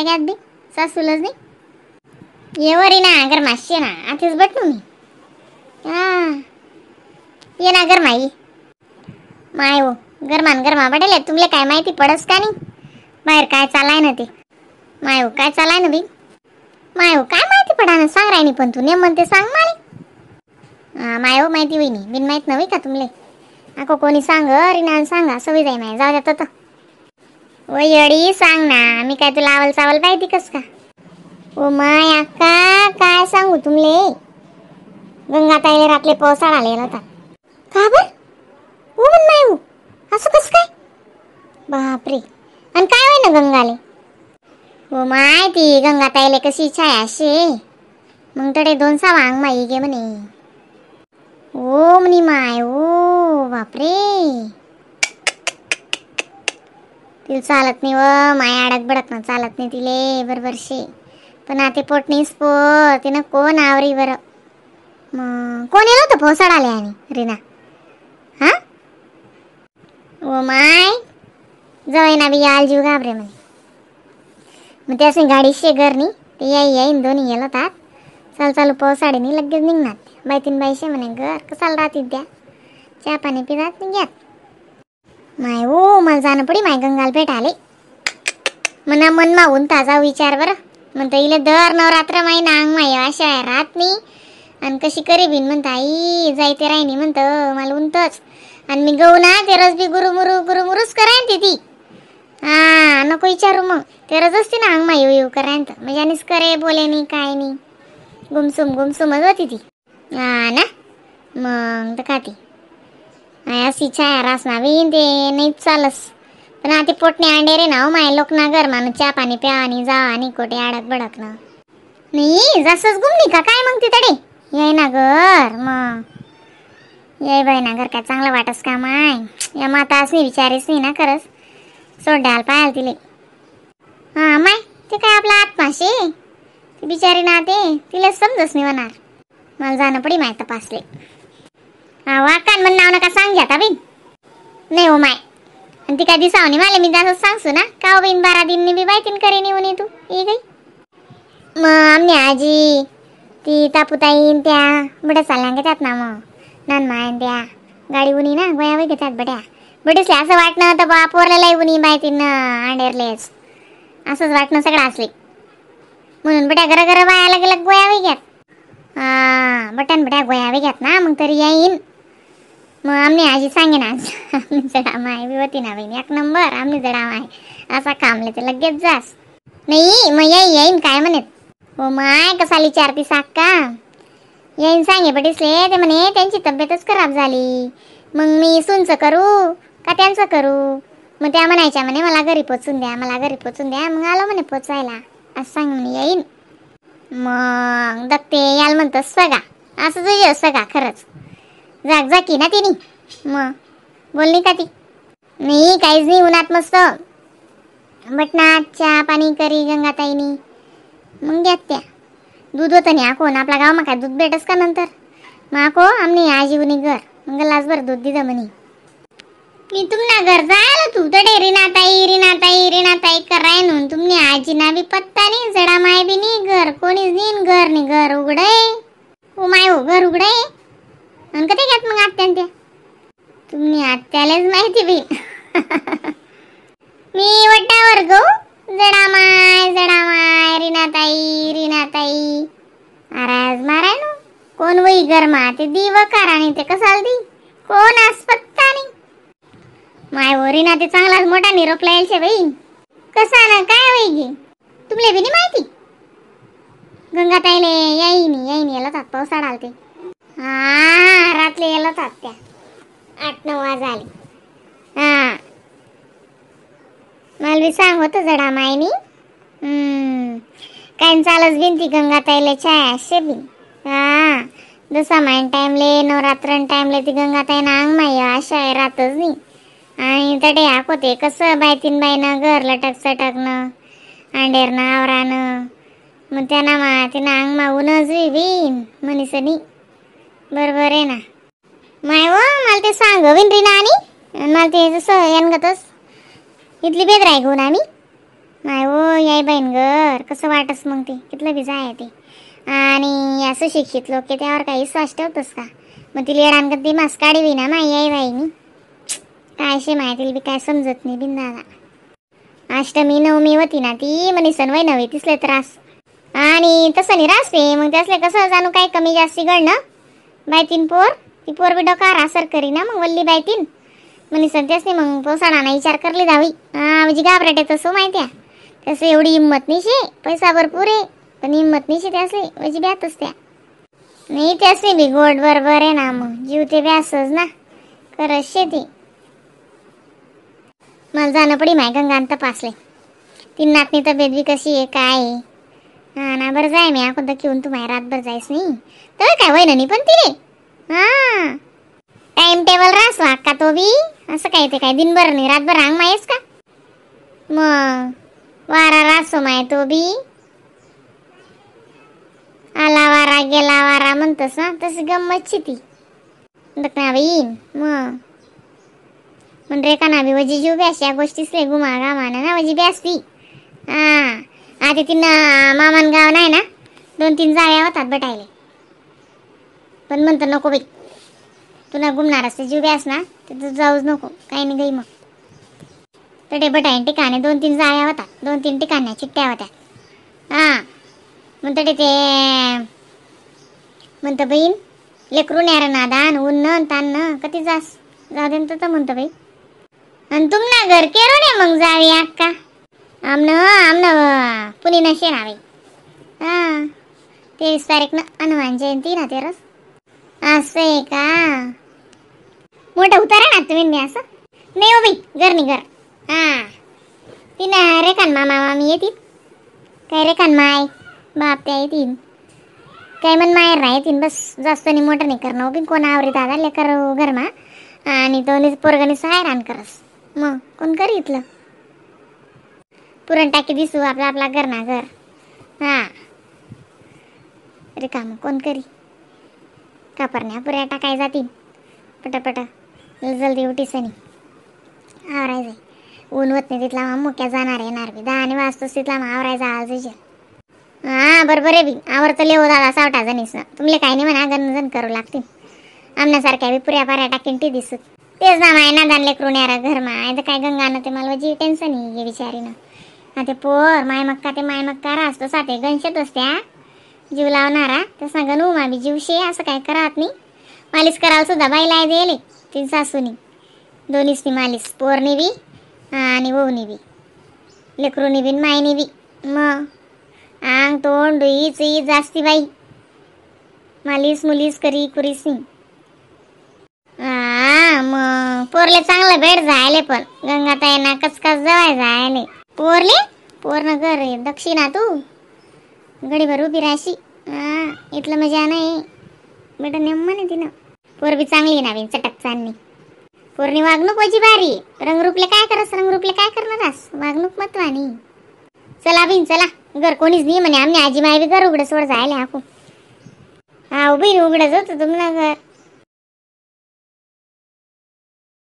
यात बी सासूलच नाही येवरी ना अगर माशी ना आतीच बटू मी ये ना घर माई माय हो गरमान गरमा बडेल तुमले काय माहिती पडस का नाही बाहेर काय चालाय ना ते माय हो काय चालाय ना बी माय हो काय माहिती पडा ना सांग राहिनी पण तू ने म्हणते सांग माय माय हो माहिती होई नाही बिन माहित नव्हे का तुमले अको कोणी सांग रिना सांगा सवय जाई माय जाऊ द्या तर वयडी सांग ना मी काय तुला आवल चावल पाहिजे कस का ओ माय अक्का काय सांगू तुमले गंगाताईले रातले पावसाळा आलेला होता का बर ओ मन माय हो असं कस काय बापरे आणि काय होय ना गंगाले हो माय ती गंगाताईले कशी इच्छा आहे अशी मग तडे 2 वांग माई गे म्हणे ओ म्हणी माय ओ बापरे तिला चालत नाही व माय अडक बडक ना चालत नाही तिले बरोबर शे पण आता पोटणीस पो तिनं कोण आवरी बरं मग कोण येलं होतं पोसाड आले आणि रीना हा ओ माय जवळ ना बी याल जीव घाबरे म्हणे मग ते असे गाडी शे घरनी ते येईन दोन्ही येलं तात चाल चालू पावसाळ्यानी लगेच निघणार बायतीन बाईशे म्हणे घर कसाला राहतील त्या चहा पाणी पितात निघ्यात माय ओ मला जाणं पडी माय गंगाल भेट आले मना मन मागून ताजा विचार बरं म्हणता इले दर नवरात्र माई नांग माय अशा आहे राहत नाही आणि कशी करी बिन म्हणता आई जायते राहिनी म्हणतं मला उंतच आणि मी गहू ना तेरच बी गुरुमुरुच करायन ती हा नको विचारू मग तेरच असते ना अंग माय येऊ करायन तर म्हणजे आणिच करे बोले नाही काय नाही गुमसुमच होती ती हा ना मग तर खाती अशी छाया रास ना बीन ते नाही चालस पण आता पोटणे अंडे रे ना माय लोक ना घर माणूस चहा पाणी प्या आणि जा आणि कोठे अडक बडक ना नाही जसंच गुमली का काय मग ती तडे याय ना घर मग याय बाई ना घर काय चांगलं वाटस का माय या माता असणी विचारीस नाही ना खरंच सोड्याल पाहाल तिले हा माय ते काय आपला आत्माशे ती बिचारी ना ते तिला समजस नाही होणार मला जाणं पडी माय तपासले हा वाकान म्हण नाव नका सांग घ्या बिन नाही हो माय आणि ती काय दिसावनी मला मी जास्त सांगसू ना का बिन 12 दिन बी बायतीन करे नाही म्हणे तू ये गई मग आमने आजी ती तापुताईन त्या बड्या चालल्या घेतात ना मग नान मायन त्या गाडी उनी ना गोयावर घेतात बड्या बडीसले असं वाटणं तर बा पोरलेला उनी बायतीन अंडेरलेच असंच वाटणं सगळं असले म्हणून बड्या घर बायाला गेलं गोयावर घ्यात हा बटन बड्या गोयावर घ्यात ना मग तरी येईन मग आमने आजी सांगेन आज आम्ही जडा माय बी होती ना बहीण 1 नंबर आम्ही जडा माय असा कामले तर लगेच जास नाही मग येईन काय म्हणत हो माय कसा विचारती साक्का येईन सांगे बडीसले ते म्हणे त्यांची तब्येतच खराब झाली मग मी सुनचं करू का त्यांचं करू मग त्या म्हणायच्या म्हणे मला घरी पोचून द्या मग आलो म्हणे पोचायला असं सांग म्हणे येईन मग दत्ते याल म्हणतं सगा असं तुझे सगा खरंच जा की ना तिने मग बोलली का ती नाही काहीच नाही उन्हात मस्त बटनात चहा पाणी करी गंगाताईनी मग घ्यात त्या दूध होतं नाही आखो आपला गाव मग काय दूध भेटस का नंतर मग आखो आमने आजी उनी घर मग ग्लासभर दूध दिलं म्हणे मी तुमना घर जायला तू तडे रिनाताई कराय नून तुमने आजी ना बी पत्ता नाही जडा माय बी नाही घर कोणीच नाही घर उघडे ओ माय हो घर उघडे आणि कधी घ्यात मग आत्यान त्या तुम्ही आत्यालाच माहिती बी मी वट्यावर गो जडा माय रिनाताई आराज माराय नो कोण वही गरमा ते दिव काराणी ते कसाल दी कोण आसपत्ता नाही माय वरीना ते चांगलाच मोठा निरोप लायलशे बाई कसा ना काय वही गे तुमले बी नाही माहिती गंगाताईले येईन याला तात पावसाळा आलते हा रातले याला तात त्या 8-9 वाज आले हा मला बी सांग होतं जडा मायनी काय चालच बिनती गंगाताईले छाया असे बी हा जसा माईन टाइमले नवरात्रन टाइमले ती गंगाताई ना अंग माय अशा आहे राहतच नाही आणि तडे आकोते कसं बायतीन बाईनं घर लटक सटकनं अंडेरनं आवरानं मग त्यांना मा तिनं अंग मागूनच बीन मनीसनी बरोबर आहे ना माय व मला ते सांग विन रिना आणि मला ते जसं यानगतच इथली बेदराय घेऊन आम्ही नाही हो याय बहीण घर कसं वाटस मग ते कितलं बी जाय ते. आणि असं शिक्षित लोक त्यावर काही विश्वास ठेवतोस का. मग तिला येडानगत ती मास काढवी ना माई याय बाईनी. काय शे माय तिला बी काय समजत नाही बिंदादा. अष्टमी नवमी होती ना ती म्हणे सनवाई नव्हे तिसले त्रास. आणि तसं नाही रासते मग त्यासले कसं जाणू काय कमी जास्ती गडणं बायतीन पोर ती पोर बी डोकार असर करी ना मग वल्ली बायतीन म्हणे सध्याच नाही मग पोसाडाना विचार करली दावी म्हणजे घाबरटे तसं माहिती आहे. त्यास एवढी हिंमत नाही शे पैसा भरपूर आहे पण हिंमत नाही शे त्यासले म्हणजे ब्यातच त्या नाही त्यास बी गोड बरोबर आहे ना मग जीव ते व्यासच ना खरंच शेती. मला जाणं पडी माय गंगान तपासले तीन नातनी तब्येत बी कशी आहे काय आहे. हा ना बरं जाय मी कोणता घेऊन तू माय रातभर जायस नाही तर काय होईना नाही पण तिने हा टाइम टेबल राहस का तो बी असं काय ते काय दिनभर नाही रातभर रांग मायस का मग वारा रासो माय तो बी आला वारा गेला वारा म्हणतस ना तशी गंमतची ती बाई मग म्हण रे का ना बी वजी जीव ब्यास या गोष्टीच रे गुमा गामाना ना वजी ब्यास ती हा आता तिनं मामान गाव नाही ना 2-3 जाव्या होतात बटायले पण म्हणतो नको बाई तुला गुमणार असते जीव ब्यास ना तर जाऊच नको काही नाही गई मग तडे बटाईन ठिकाणे 2-3 जाव्या होतात 2-3 ठिकाण्या चिट्ट्या होत्या हा म्हणतो ते म्हणतं बहीण लेकरू न्यार नादान उन्न तान्न कधी जास जाऊ दे तर म्हणतं बाई आणि तुम ना घर केरो ने मग जावी अक्का आमनं पुणे नशे ना बाई हा 23 तारीख ना हनुमान जयंती ना तेरस असं आहे का मोठं उतारा ना तुम्ही असं नाही हो बाई घर नाही घर हा तिनं रेखान मामा मामी येतील काय रेखान माय बाप त्या येतील काय मन माहेर राहतील बस जास्त नाही मोठं नाही करणं बी कोण आवरी दादा लेकर घरमा आणि दोन्ही पोरगानी हैराण करस मग कोण करी इथलं पुरण टाकी दिसू आपला आपला घर ना घर हा रिकाम कोण करी कापरण्या पुऱ्या टाकाय जातील पटापटा जल्दी उठीसनी आवराय जाय ऊन होत नाही तिथला मुक्या जाणार येणार बी 10 वाजतोच तिथला आवरायचा आज हा बरोबर आहे बी आवरतं लेव दादा 6 जणीस ना तुमले काही नाही म्हणा गणजण करू लागतील आमण्यासारख्या बी पुऱ्या पाऱ्या टाकीन ती दिसत तेच ना माय ना दानले करून घर माय तर काय गंगानं ते मला जी टेन्शन आहे विचारीनं हा ते पोर माय मक्का ते माय मक्का राहतो साथे गणशतच त्या जीव लावणारा तसा गणू मा बी जीवशे असं काय करत नाही मालिश करायला सुद्धा बाईला दिले तीन सासूनी दोन्हीसनी मालिश पोरनी बी आणि वहुनी बी लेकरूनी बी मायनी बी मग आंग तोंड डुई चुई जास्ती बाई मालिश मुलीस करी कुरीसी हा मग पोरले चांगलं भेट जायले पण गंगाताईना कचकच जवाय जायले पोरले पोरन घर दक्षिणा तू गडीभर उभी राशी हा इथलं मजा नाही बेटा नेम म्हणे तिनं पोर बी चांगली नावी चटक चांदणी पोरणी वागणूक वजी भारी रंगरूपले काय करणार वागणूक महत्वानी चला बिन चला घर कोणीच नाही म्हणे आम्ही आजी माय बी घर उघडं सोड जायला हाकू हा बहीण उघडच होतं तुम्हाला घर